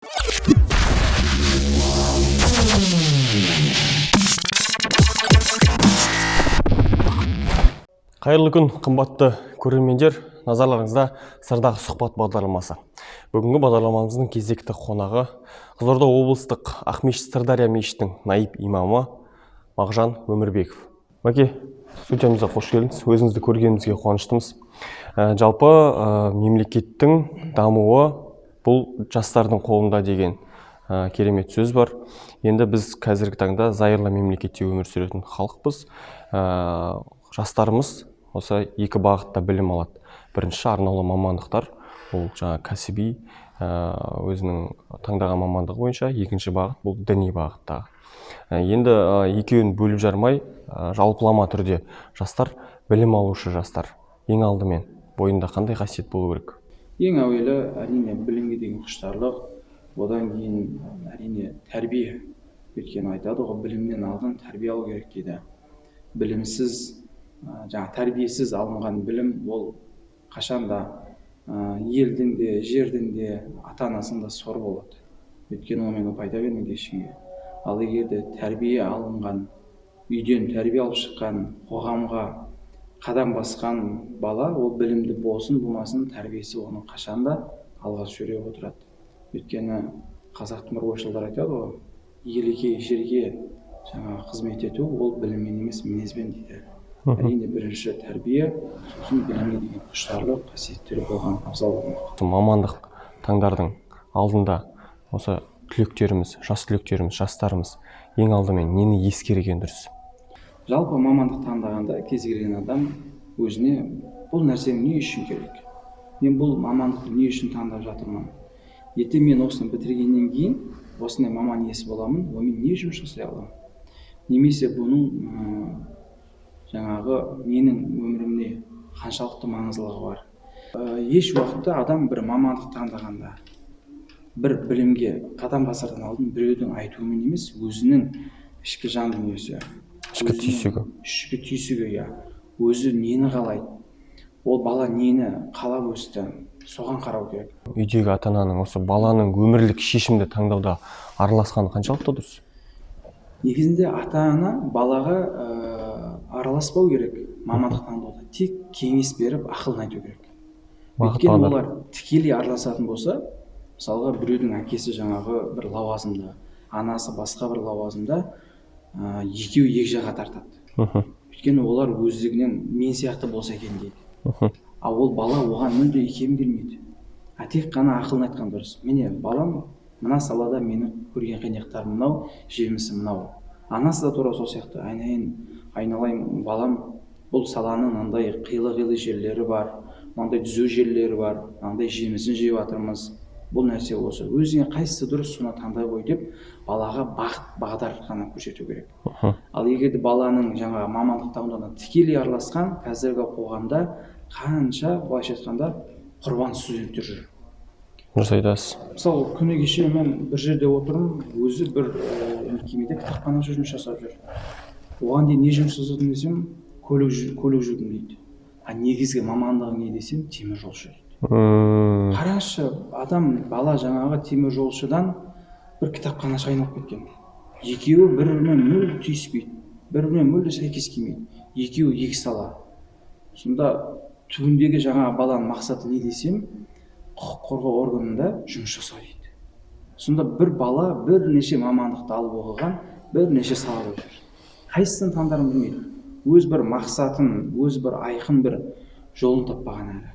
Қайырлы күн, қымбатты көрермендер, назарларыңызда сырдағы сұхбат бағдарламасы. Бүгінгі бағдарламамыздың кезекті қонағы Қызылорда облыстық Ақмешіт Сырдария мешітінің наиб имамы Мағжан Өмірбеков. Мәке, студиямызға қош келдіңіз. Өзіңізді көргенімізге қуаныштымыз. Жалпы мемлекеттің дамуы бұл жастардың қолында деген керемет сөз бар. Енді біз қазіргі таңда зайырлы мемлекетте өмір сүретін халықпыз. Жастарымыз осы екі бағытта білім алады. Бірінші арнаулы мамандықтар, ол жаңа кәсіби өзінің таңдаған мамандығы бойынша, екінші бағыт бұл діни бағыттағы. Енді екеуін бөліп жармай, жалпылама түрде жастар, білім алушы жастар ең алдымен бойында қандай қасиет болу керек? Ең әуелі әрине білімге деген құштарлық, одан кейін әрине тәрбие. Өйткені айтады ғой, білімнен алдын тәрбие алу керек дейді. Білімсіз, тәрбиесіз алынған білім ол қашанда елдің де, жердің де, ата-анасының да сор болады. Өйткені онымен пайда бермейді ешкімге. Ал егер де тәрбие алынған, үйден тәрбие алып шыққан, қоғамға қадам басқан бала, ол білімді болсын, болмасын, тәрбиесі оны қашанда алға сүйреп отырады. Өйткені қазақтың бір ойшылдары айтады ғой, елге, жерге қызмет ету, ол біліммен емес, мінезбен дейді. Әрине бірінші тәрбие, сосын білімге деген құштарлық, қасиеттері болған абзал болмақ. Мамандық таңдардың алдында осы түлектеріміз, жас түлектеріміз, жастарымыз ең алдымен нені ескерген дұрыс? Жалпы мамандық таңдағанда кез келген адам өзіне бұл нәрсені не үшін керек? Мен бұл мамандықты не үшін таңдап жатырмын? Ертең мен осыны бітіргеннен кейін осындай маман иесі боламын, онымен не жұмыс жасай аламын? Немесе бұның менің өмірімде қаншалықты маңыздылығы бар? Еш уақытта адам бір мамандық таңдағанда, бір білімге қадам басардан алдын біреудің айтуымен емес, өзінің ішкі жан дүниесі, ішкі түйсігі, өзі нені қалайды, ол бала нені қалап өсті, соған қарау керек. Үйдегі ата-ананың осы баланың өмірлік шешімді таңдауда араласқаны қаншалықты дұрыс? Негізінде ата-ана балаға араласпау керек мамандық таңдауда, тек кеңес беріп, ақылын айту керек. Өйткені олар тікелей араласатын болса, мысалға біреудің әкесі бір лауазымда, анасы басқа бір лауазымда, екеуі екі жаққа тартады. Өйткені олар өздігінен мен сияқты болса екен дейді. Ал ол бала оған мүлде икем келмейді. Тек қана ақылын айтқан дұрыс. Міне балам, мына салада мені көрген қиындықтарым мынау, жемісі мынау. Анасы да тура сол сияқты, айналайын балам, бұл саланың мынандай қилы-қилы жерлері бар, мынандай түзу жерлері бар, мынандай жемісін жеп жатырмыз. Бұл нәрсе осы. Өзіңе қайсысы дұрыс, соны таңдай қой деп, балаға бағдар қана көрсету керек. Ал егер баланың мамандық таңдауына тікелей араласқан, қазіргі қоғамда қанша, былайша айтқанда, құрбан студенттер жүр. Дұрыс айтасыз. Мысалы, күні кеше мен бір жерде отырмын, өзі бір мекемеде кітапханашы жұмыс жасап жүр. Оған дейін не жұмыс жасадым десем, көлік жүрдім дейді. Негізгі мамандығы не десем, теміржолшы дейді. Қарашы, бала темір жолшыдан бір кітапханашы айналып кеткен. Екеуі бір-бірімен мүлде түйіспейді, бір-бірімен мүлде сәйкес келмейді. Екеуі екі сала. Сонда түбіндегі баланың мақсаты не десем, құқық қорғау органында жұмыс жасау дейді. Сонда бір бала бірнеше мамандықты алып оқыған, бірнеше салада жүр. Қайсысын таңдарын білмейді. Өз бір мақсатын, өз бір айқын бір жолын таппаған әлі.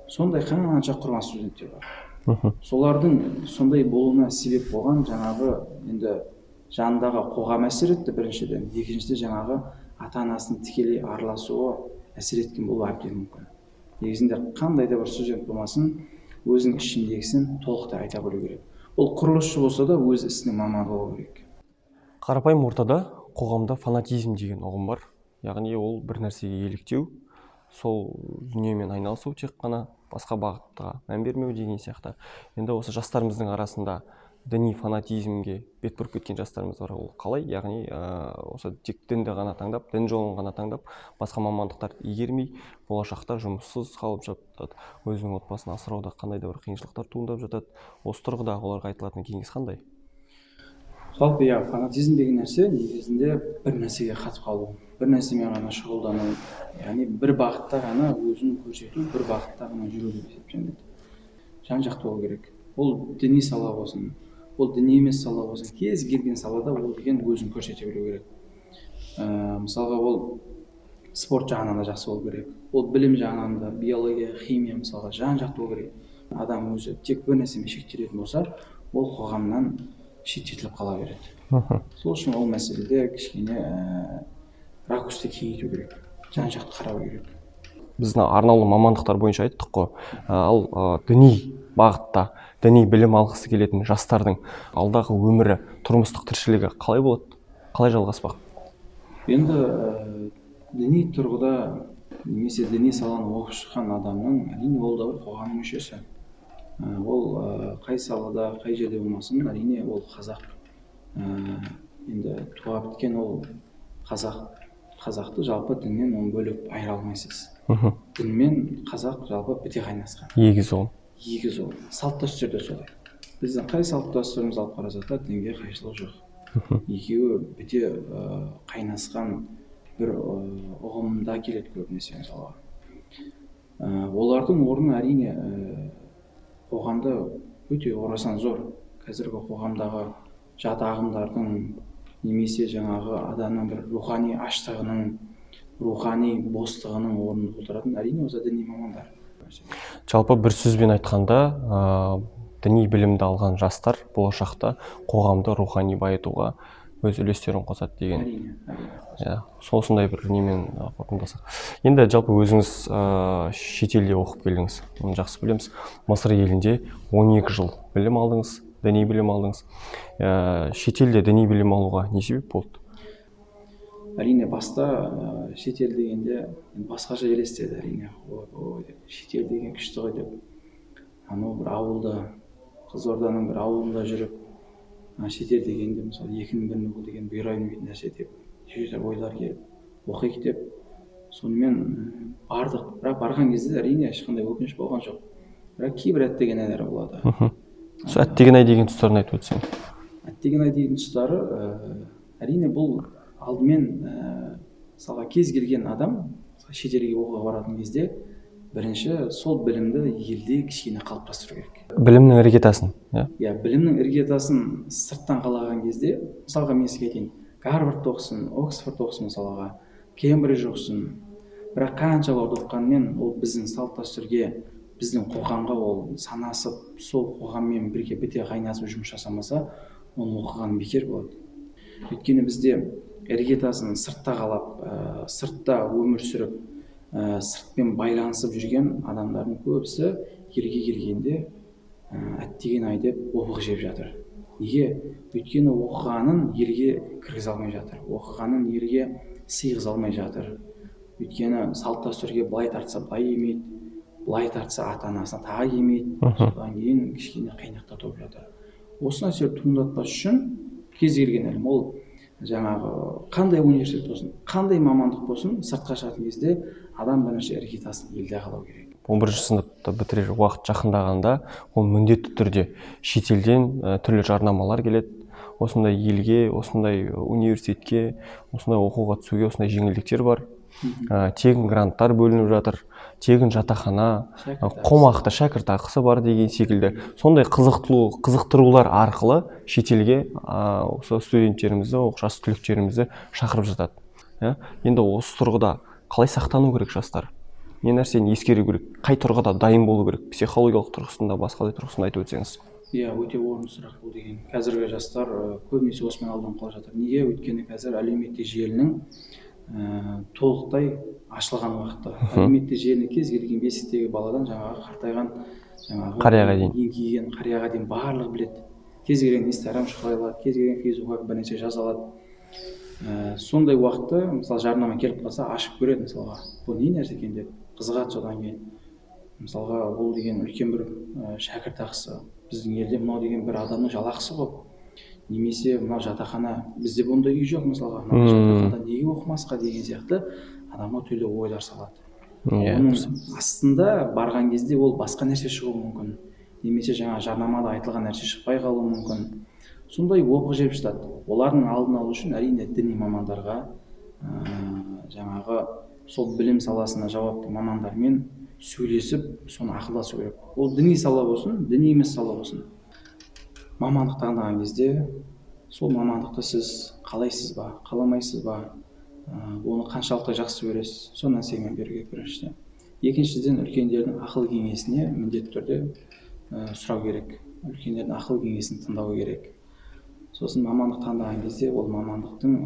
Сондай қанша құрбан студенттер бар. Солардың сондай болуына себеп болған енді жанындағы қоғам әсер етті біріншіден, екіншіде ата-анасының тікелей араласуы әсер еткен болуы әбден мүмкін. Негізінде қандай да бір студент болмасын, өзінің ішіндегісін толықтай айта білу керек. Ол құрылысшы болса да өз ісінің маманы болу керек. Қарапайым ортада қоғамда фанатизм деген ұғым бар. Яғни ол бір нәрсеге еліктеу, сол дүниемен айналысу, тек қана басқа бағытқа мән бермеу деген сияқты. Енді осы жастарымыздың арасында діни фанатизмге бет бұрып кеткен жастарымыз бар. Ол қалай? Яғни осы тек дінді ғана таңдап, дін жолын ғана таңдап, басқа мамандықтарды игермей, болашақта жұмыссыз қалып жатады, өзінің отбасын асырауда қандай да бір қиыншылықтар туындап жатады. Осы тұрғыда оларға айтылатын кеңес қандай? Жалпы фанатизм деген нәрсе негізінде бір нәрсеге қатып қалу, бір нәрсемен ғана шұғылдану, яғни бір бағытта ғана өзін көрсету, бір бағытта ғана жүру деп есептелінеді. Жан-жақты болу керек. Ол діни сала болсын, ол діни емес сала болсын, кез келген салада ол деген өзін көрсете білу керек. Мысалға ол спорт жағынан да жақсы болу керек. Ол білім жағынан да, биология, химия мысалға жан-жақты болу керек. Адам өзі тек бір нәрсемен шектелетін болса, ол қоғамнан шеттетіліп қала береді. Сол үшін ол мәселеде кішкене ракурсты кеңейту керек, жан-жақты қарау керек. Біз арнаулы мамандықтар бойынша айттық қой. Ал діни бағытта, діни білім алғысы келетін жастардың алдағы өмірі, тұрмыстық тіршілігі қалай болады? Қалай жалғаспақ? Енді діни тұрғыда немесе діни саланы оқып шыққан адамның әрине ол да бір қоғамның мүшесі. Ол қай салада, қай жерде болмасын, әрине ол қазақ. Енді туа біткен ол қазақты жалпы діннен оны бөліп айыра алмайсыз. Дін мен қазақ жалпы біте қайнасқан. Егіз ол. Салт дәстүр де солай. Біздің қай салт дәстүріміз алып қарасақ та дінге қайшылық жоқ. Екеуі біте қайнасқан бір ұғымда келеді көбінесе мысалға. Олардың орны әрине қоғамда өте орасан зор. Қазіргі қоғамдағы жат ағымдардың немесе жаңағы адамның бір рухани аштығының, рухани бостығының орнын толтыратын әрине осы діни мамандар. Жалпы бір сөзбен айтқанда, діни білімді алған жастар болашақта қоғамды рухани байытуға өз үлестерін қосады деген. Әрине. Осындай бір немен қорытындыласақ. Енді жалпы өзіңіз шетелде оқып келдіңіз. Оны жақсы білеміз. Мысыр елінде 12 жыл білім алдыңыз, діни білім алдыңыз. Шетелде діни білім алуға не себеп болды? Әрине баста шетел дегенде басқаша елестеді әрине. Шетел деген күшті ғой деп. Анау бір ауылда, Қызылорданың бір ауылында жүріп, шетел дегенде мысалы екінің бірін оқу деген бұйыра бермейтін нәрсе деп, жүректер ойлар келіп, оқиық деп, сонымен бардық. Бірақ барған кезде әрине ешқандай өкініш болған жоқ. Бірақ кейбір әттеген-айлар болады. Сол әттеген-ай деген тұстарын айтып өтсең. Әттеген-ай деген тұстары әрине бұл алдымен мысалға кез келген адам шетелге оқуға баратын кезде бірінші сол білімді елде кішкене қалыптастыру керек. Білімнің іргетасын, білімнің іргетасын сырттан қалаған кезде, мысалға мен сізге айтайын, Гарвардты оқысын, Оксфорд оқысын мысалға, Кембридж оқысын, бірақ қанша оқығанмен ол біздің салт дәстүрге, біздің қоғамға ол санасып, сол қоғаммен бірге біте қайнасып жұмыс жасамаса, оны оқыған бекер болады. Өйткені бізде іргетасын сыртта қалап, сыртта өмір сүріп, сыртпен байланысып жүрген адамдардың көбісі елге келгенде әттеген-ай деп опық жеп жатыр. Неге? Өйткені оқығанын елге кіргізе алмай жатыр. Оқығанын елге сыйғыза алмай жатыр. Өйткені салт дәстүрге былай тартса былай емейді, былай тартса ата-анасына тағы емейді. Содан кейін кішкене қиындықта туып жатыр. Осы нәрсе туындатпас үшін кез келген ілім ол жаңағы қандай университет болсын, қандай мамандық болсын, сыртқа шығатын кезде адам бірінші іргетасын елде қалау керек. 11 сыныпты бітірер уақыт жақындағанда, ол міндетті түрде шетелден түрлі жарнамалар келеді. Осындай елге, осындай университетке, осындай оқуға түсуге осындай жеңілдіктер бар. Тегін гранттар бөлініп жатыр, тегін жатақхана, қомақты шәкіртақысы бар деген секілді. Сондай қызықтырулар арқылы шетелге осы студенттерімізді, жас түлектерімізді шақырып жатады. Енді осы тұрғыда қалай сақтану керек жастар? Не нәрсені ескеру керек? Қай тұрғыда дайын болу керек? Психологиялық тұрғысында, басқадай тұрғысында айтып өтсеңіз. Өте орынды сұрақ бұл деген. Қазіргі жастар көбінесе осымен алданып қала жатыр. Неге? Өйткені қазір әлеуметтік желінің толықтай ашылған уақытта. Әлеуметтік желіні кез келген бесіктегі баладан жаңағы қартайған, қарияға дейін, еңкейген қарияға дейін барлығы біледі. Кез келген Инстаграм шықпай алады, кез келген Фейсбукқа бір нәрсе жаза алады. Сондай уақытта, мысалы жарнама келіп қалса, ашып көреді мысалға. Бұл не нәрсе екен деп қызығады содан кейін. Мысалға ол деген үлкен бір шәкіртақысы, біздің елде мынау деген бір адамның жалақысы ғой, немесе мынау жатақхана, бізде бұндай үй жоқ мысалға, мынау жатақханада неге оқымасқа деген сияқты адамға түрлі ойлар салады. Оның астында барған кезде ол басқа нәрсе шығуы мүмкін, немесе жаңа жарнамада айтылған нәрсе шықпай қалуы мүмкін. Сондай опық жеп жатады. Олардың алдын алу үшін әрине діни мамандарға, жаңағы сол білім саласына жауапты мамандармен сөйлесіп, соны ақылдасу керек. Ол діни сала болсын, діни емес сала болсын. Мамандық таңдаған кезде сол мамандықты сіз қалайсыз ба, қаламайсыз ба, оны қаншалықты жақсы көресіз, соны нәрсемен беру керек біріншіден. Екіншіден, үлкендердің ақыл кеңесіне міндетті түрде сұрау керек. Үлкендердің ақыл кеңесін тыңдау керек. Сосын мамандық таңдаған кезде ол мамандықтың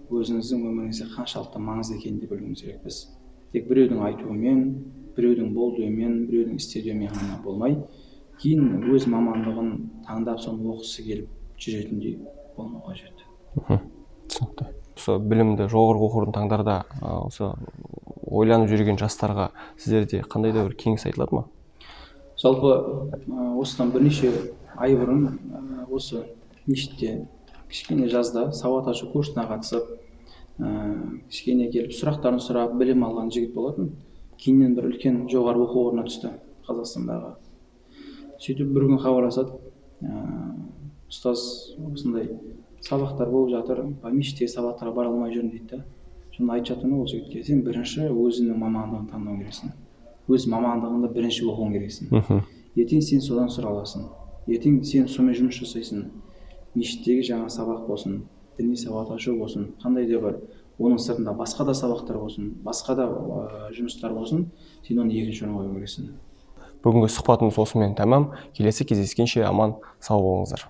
өзіңіздің өміріңізде қаншалықты маңызды екенін де білуіңіз керек. Біз тек біреудің айтуымен, біреудің болдыуымен, біреудің істеуімен ғана болмай, кейін өз мамандығын таңдап соны оқысы келіп жүретіндей болмау қажет. Түсінікті. Осы білімді жоғарғы оқу орнын таңдарда осы ойланып жүрген жастарға сіздерде қандай да бір кеңес айтылады ма? Жалпы осыдан бірнеше ай бұрын осы мешітте кішкене жазда сауат ашу курсына қатысып, кішкене келіп сұрақтарын сұрап білім алған жігіт болатын. Кейіннен бір үлкен жоғары оқу орнына түсті Қазақстандағы. Сөйтіп бір күн хабарласады, ұстаз осындай сабақтар болып жатыр, мешітте сабақтарға бара алмай жүрмін дейді. Сонда айтып жатырмын ол жігітке, сен бірінші өзіңнің мамандығын таңдау керексің. Өз мамандығыңды бірінші оқуың керексің. Ертең сен содан сұра аласың. Ертең сен сонымен жұмыс жасайсың. Мешіттегі жаңа сабақ болсын, діни сауат ашу болсын, қандай да бір оның сыртында басқа да сабақтар болсын, басқа да жұмыстар болсын, сен оны екінші орынға қою керексің. Бүгінгі сұхбатымыз осымен тәмам. Келесі кездескенше аман сау болыңыздар.